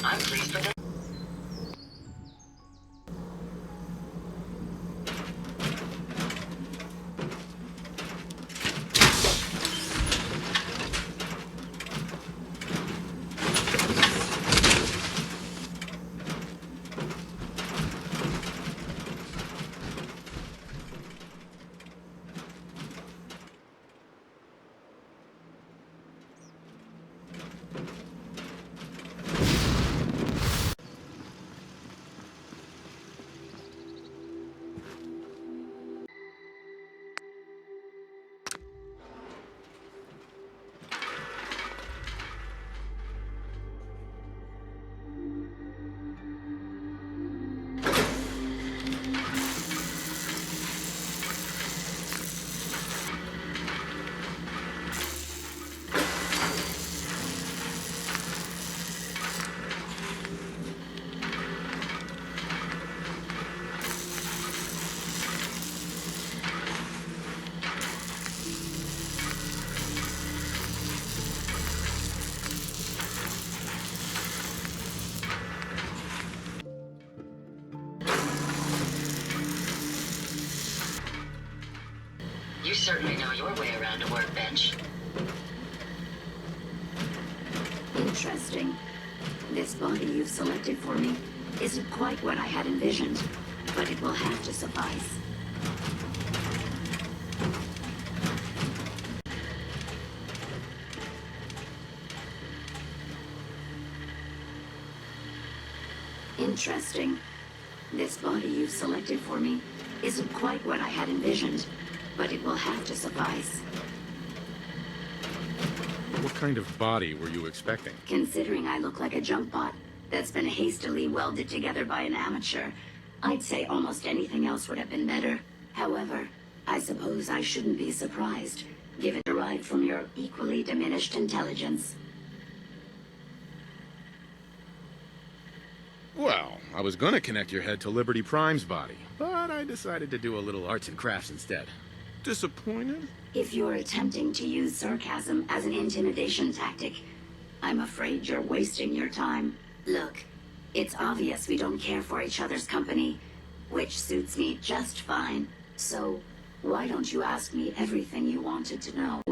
I'm pleased with it. You certainly know your way around a workbench. Interesting. This body you've selected for me isn't quite what I had envisioned, but it will have to suffice. Interesting. This body you've selected for me isn't quite what I had envisioned, but it will have to suffice. What kind of body were you expecting? Considering I look like a junk bot that's been hastily welded together by an amateur, I'd say almost anything else would have been better. However, I suppose I shouldn't be surprised, given derived from your equally diminished intelligence. Well, I was gonna connect your head to Liberty Prime's body, but I decided to do a little arts and crafts instead. Disappointed? If you're attempting to use sarcasm as an intimidation tactic, I'm afraid you're wasting your time. Look, it's obvious we don't care for each other's company, which suits me just fine. So, why don't you ask me everything you wanted to know?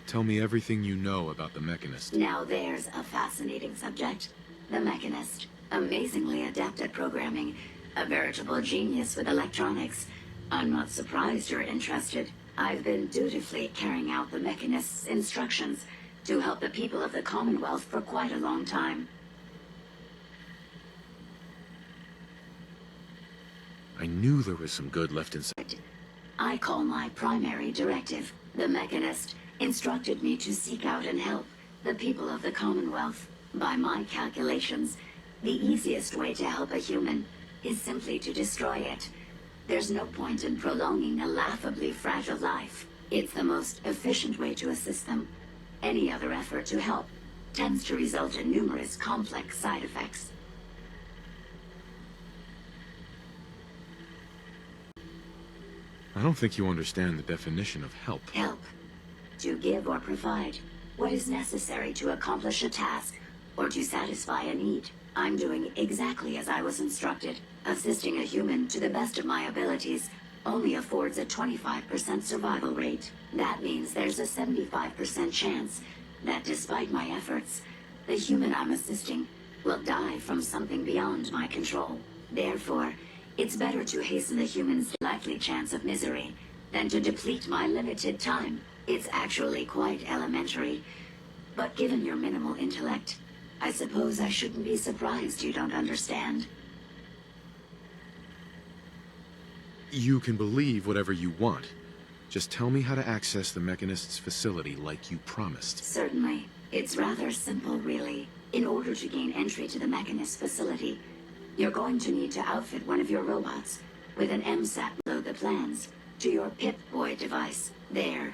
Tell me everything you know about the Mechanist. Now there's a fascinating subject. The Mechanist. Amazingly adept at programming. A veritable genius with electronics. I'm not surprised you're interested. I've been dutifully carrying out the Mechanist's instructions to help the people of the Commonwealth for quite a long time. I knew there was some good left inside. I call my primary directive. The Mechanist instructed me to seek out and help the people of the Commonwealth. By my calculations, the easiest way to help a human is simply to destroy it. There's no point in prolonging a laughably fragile life. It's the most efficient way to assist them. Any other effort to help tends to result in numerous complex side effects. I don't think you understand the definition of help. Help. To give or provide what is necessary to accomplish a task or to satisfy a need. I'm doing exactly as I was instructed. Assisting a human to the best of my abilities only affords a 25% survival rate. That means there's a 75% chance that despite my efforts, the human I'm assisting will die from something beyond my control. Therefore, it's better to hasten the human's likely chance of misery than to deplete my limited time. It's actually quite elementary, but given your minimal intellect, I suppose I shouldn't be surprised you don't understand. You can believe whatever you want. Just tell me how to access the Mechanist's facility like you promised. Certainly. It's rather simple, really. In order to gain entry to the Mechanist facility, you're going to need to outfit one of your robots with an MSAT. Load the plans to your Pip-Boy device. There.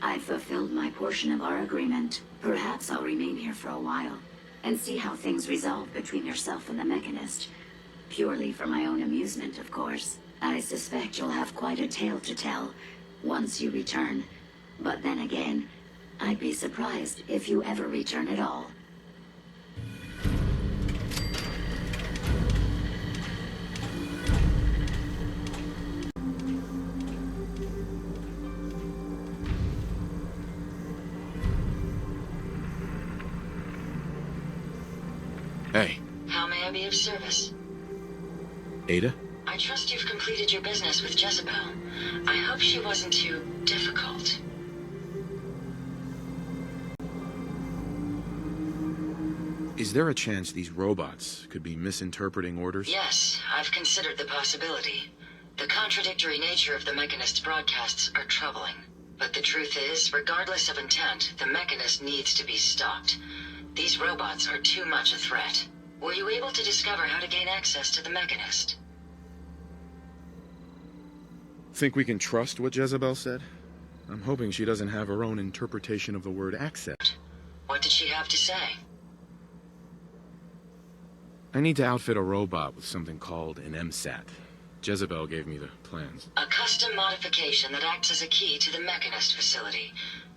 I've fulfilled my portion of our agreement. Perhaps I'll remain here for a while and see how things resolve between yourself and the Mechanist. Purely for my own amusement, of course. I suspect you'll have quite a tale to tell once you return. But then again, I'd be surprised if you ever return at all. Hey, How may I be of service? Ada? I trust you've completed your business with Jezebel. I hope she wasn't too difficult. Is there a chance these robots could be misinterpreting orders? Yes, I've considered the possibility. The contradictory nature of the Mechanist's broadcasts are troubling. But the truth is, regardless of intent, the Mechanist needs to be stopped. These robots are too much a threat. Were you able to discover how to gain access to the Mechanist? Think we can trust what Jezebel said? I'm hoping she doesn't have her own interpretation of the word access. What did she have to say? I need to outfit a robot with something called an MSAT. Jezebel gave me the plans. A custom modification that acts as a key to the Mechanist facility.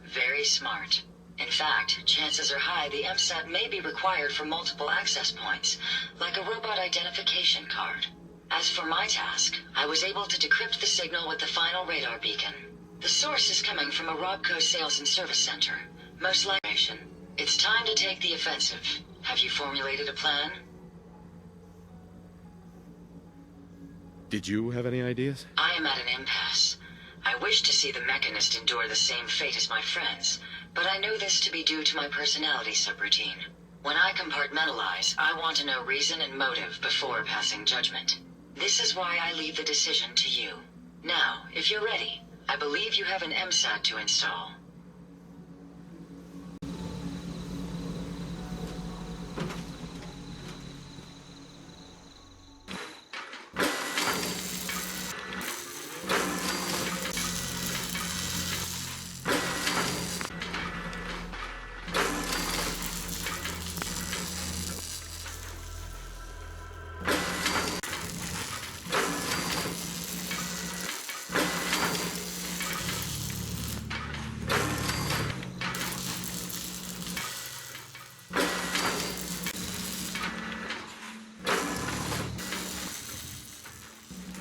Very smart. In fact, chances are high the MSAT may be required for multiple access points, like a robot identification card. As for my task, I was able to decrypt the signal with the final radar beacon. The source is coming from a RobCo sales and service center. Most likely. It's time to take the offensive. Have you formulated a plan? Did you have any ideas? I am at an impasse. I wish to see the Mechanist endure the same fate as my friends, but I know this to be due to my personality subroutine. When I compartmentalize, I want to know reason and motive before passing judgment. This is why I leave the decision to you. Now, if you're ready, I believe you have an MSAT to install.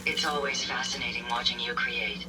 It's always fascinating watching you create.